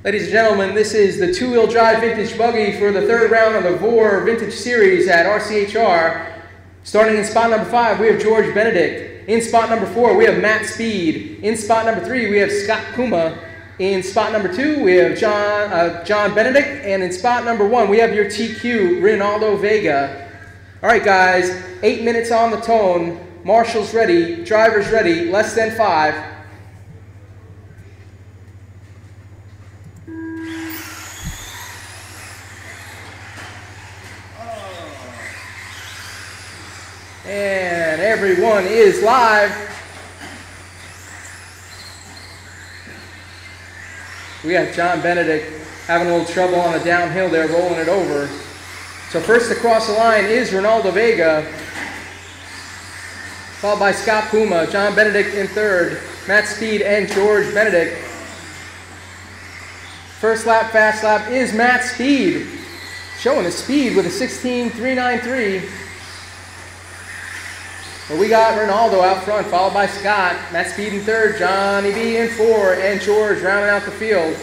Ladies and gentlemen, this is the two-wheel drive vintage buggy for the third round of the VORR Vintage Series at RCHR. Starting in spot number 5, we have George Benedict. In spot number 4, we have Matt Speed. In spot number 3, we have Scott Puma. In spot number 2, we have John Benedict. And in spot number 1, we have your TQ, Ronaldo Vega. All right, guys, 8 minutes on the tone. Marshals ready, drivers ready, less than 5. And everyone is live. We have John Benedict having a little trouble on the downhill there, rolling it over. So first to cross the line is Ronaldo Vega, followed by Scott Puma, John Benedict in third, Matt Speed and George Benedict. First lap, fast lap is Matt Speed, showing his speed with a 16.393. But we got Ronaldo out front, followed by Scott, Matt Speed in third, Johnny B in 4, and George rounding out the field.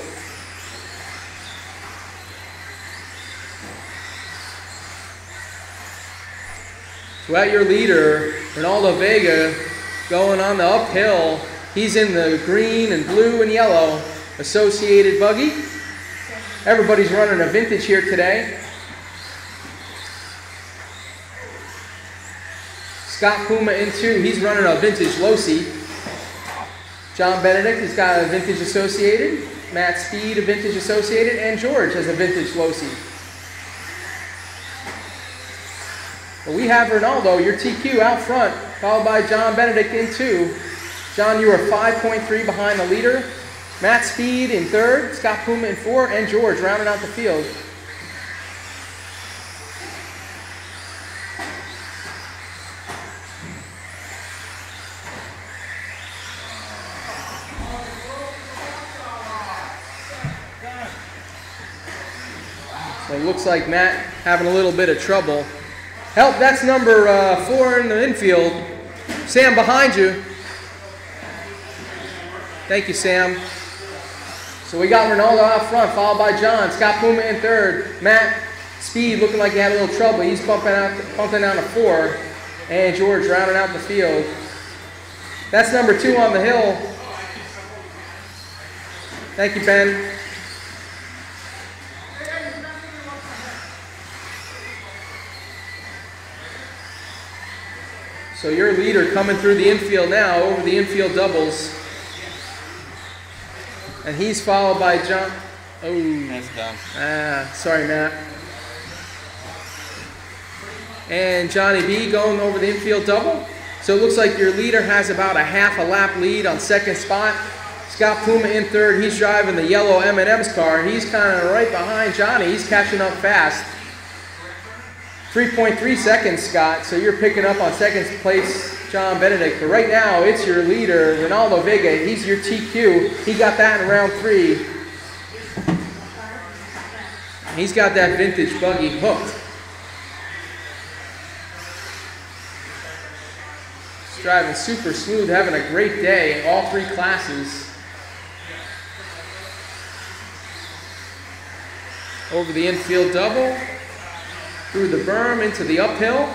So at your leader, Ronaldo Vega, going on the uphill. He's in the green and blue and yellow associated buggy. Everybody's running a vintage here today. Scott Puma in 2, he's running a vintage Losi. John Benedict has got a vintage associated. Matt Speed a vintage associated, and George has a vintage Losi. But we have Ronaldo, your TQ, out front, followed by John Benedict in 2. John, you are 5.3 behind the leader. Matt Speed in 3rd, Scott Puma in 4, and George rounding out the field. So it looks like Matt having a little bit of trouble. Help, that's number 4 in the infield. Sam, behind you. Thank you, Sam. So we got Ronaldo out front, followed by John. Scott Puma in 3rd. Matt Speed looking like he had a little trouble. He's bumping down to 4. And George rounding out the field. That's number 2 on the hill. Thank you, Ben. So your leader coming through the infield now, over the infield doubles. And he's followed by John. Oh. That's done. Sorry, Matt. And Johnny B going over the infield double. So it looks like your leader has about a half a lap lead on 2nd spot. Scott Puma in 3rd. He's driving the yellow M&M's car. He's kind of right behind Johnny. He's catching up fast. 3.3 seconds, Scott, so you're picking up on 2nd place, John Benedict. But right now, it's your leader, Ronaldo Vega. He's your TQ. He got that in round 3. He's got that vintage buggy hooked. He's driving super smooth, having a great day in all 3 classes. Over the infield double. Through the berm into the uphill.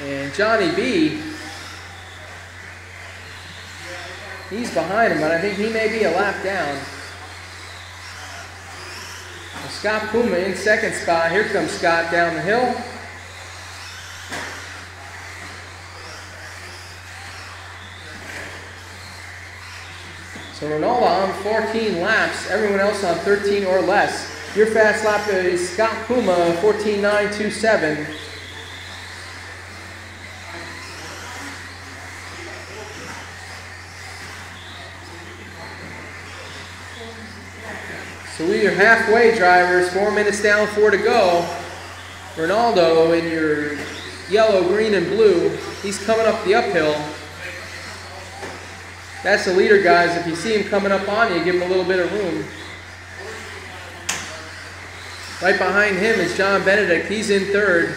And Johnny B, he's behind him, but I think he may be a lap down. And Scott Puma in 2nd spot. Here comes Scott down the hill. So Ronaldo on 14 laps, everyone else on 13 or less. Your fast lap is Scott Puma, 14.927. So we are halfway, drivers. 4 minutes down, 4 to go. Ronaldo in your yellow, green, and blue. He's coming up the uphill. That's the leader, guys. If you see him coming up on you, give him a little bit of room. Right behind him is John Benedict. He's in 3rd.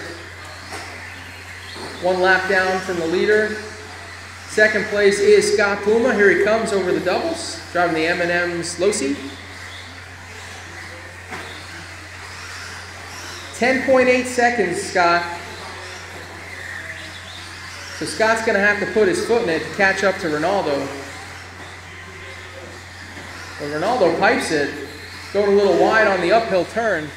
1 lap down from the leader. Second place is Scott Puma. Here he comes over the doubles, driving the M&M's Losi. 10.8 seconds, Scott. So Scott's going to have to put his foot in it to catch up to Ronaldo. But Ronaldo pipes it, going a little wide on the uphill turn.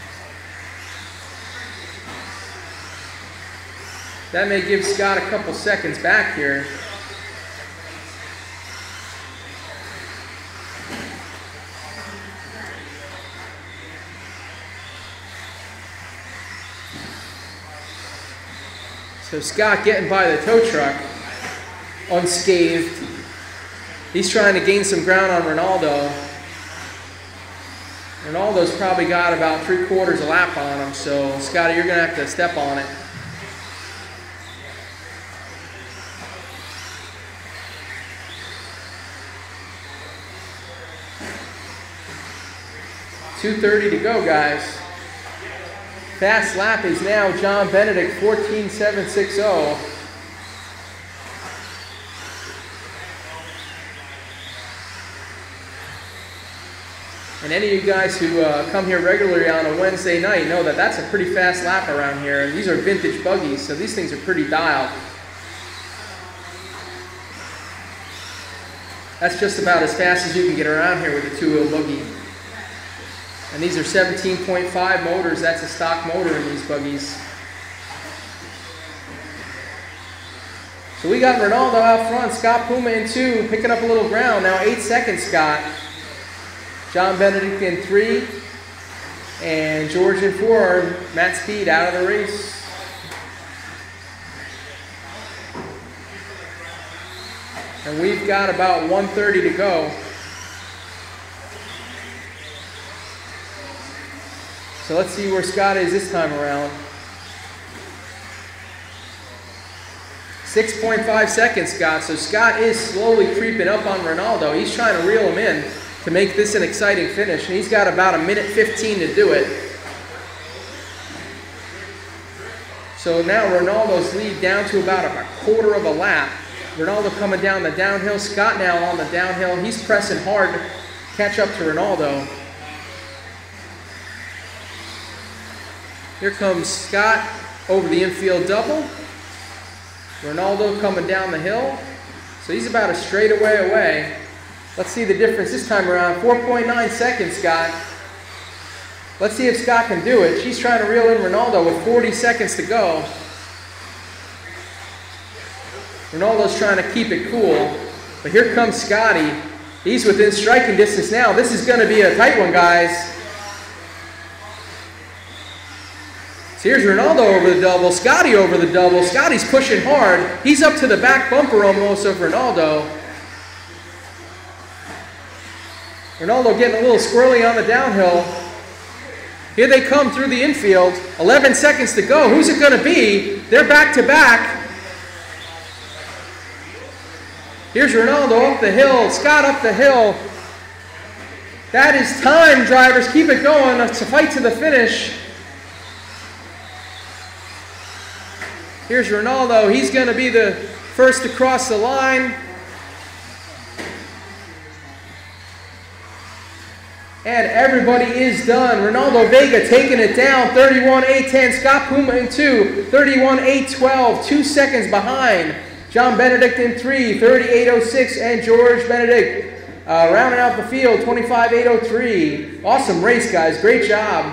That may give Scott a couple seconds back here. So Scott getting by the tow truck unscathed. He's trying to gain some ground on Ronaldo. Ronaldo's probably got about 3/4 a lap on him, so Scotty, you're going to have to step on it. .230 to go, guys. Fast lap is now John Benedict, 14.760. And any of you guys who come here regularly on a Wednesday night know that that's a pretty fast lap around here. And these are vintage buggies, so these things are pretty dialed. That's just about as fast as you can get around here with a two-wheel buggy. And these are 17.5 motors. That's a stock motor in these buggies. So we got Ronaldo out front, Scott Puma in 2, picking up a little ground. Now 8 seconds, Scott. John Benedict in 3, and George in 4. Matt Speed out of the race. And we've got about 1:30 to go. So let's see where Scott is this time around. 6.5 seconds, Scott. So Scott is slowly creeping up on Ronaldo. He's trying to reel him in to make this an exciting finish. And he's got about 1:15 to do it. So now Ronaldo's lead down to about 1/4 of a lap. Ronaldo coming down the downhill. Scott now on the downhill. He's pressing hard to catch up to Ronaldo. Here comes Scott over the infield double. Ronaldo coming down the hill. So he's about a straightaway away. Let's see the difference this time around. 4.9 seconds, Scott. Let's see if Scott can do it. She's trying to reel in Ronaldo with 40 seconds to go. Ronaldo's trying to keep it cool. But here comes Scotty. He's within striking distance now. This is going to be a tight one, guys. So here's Ronaldo over the double. Scotty over the double. Scotty's pushing hard. He's up to the back bumper almost of Ronaldo. Ronaldo getting a little squirrely on the downhill. Here they come through the infield. 11 seconds to go. Who's it going to be? They're back to back. Here's Ronaldo up the hill. Scott up the hill. That is time, drivers. Keep it going. It's a fight to the finish. Here's Ronaldo. He's going to be the first to cross the line. And everybody is done. Ronaldo Vega taking it down, 31.810. Scott Puma in 2, 31.812. 2 seconds behind. John Benedict in 3, 38.06. And George Benedict rounding out the field, 25.803. Awesome race, guys. Great job.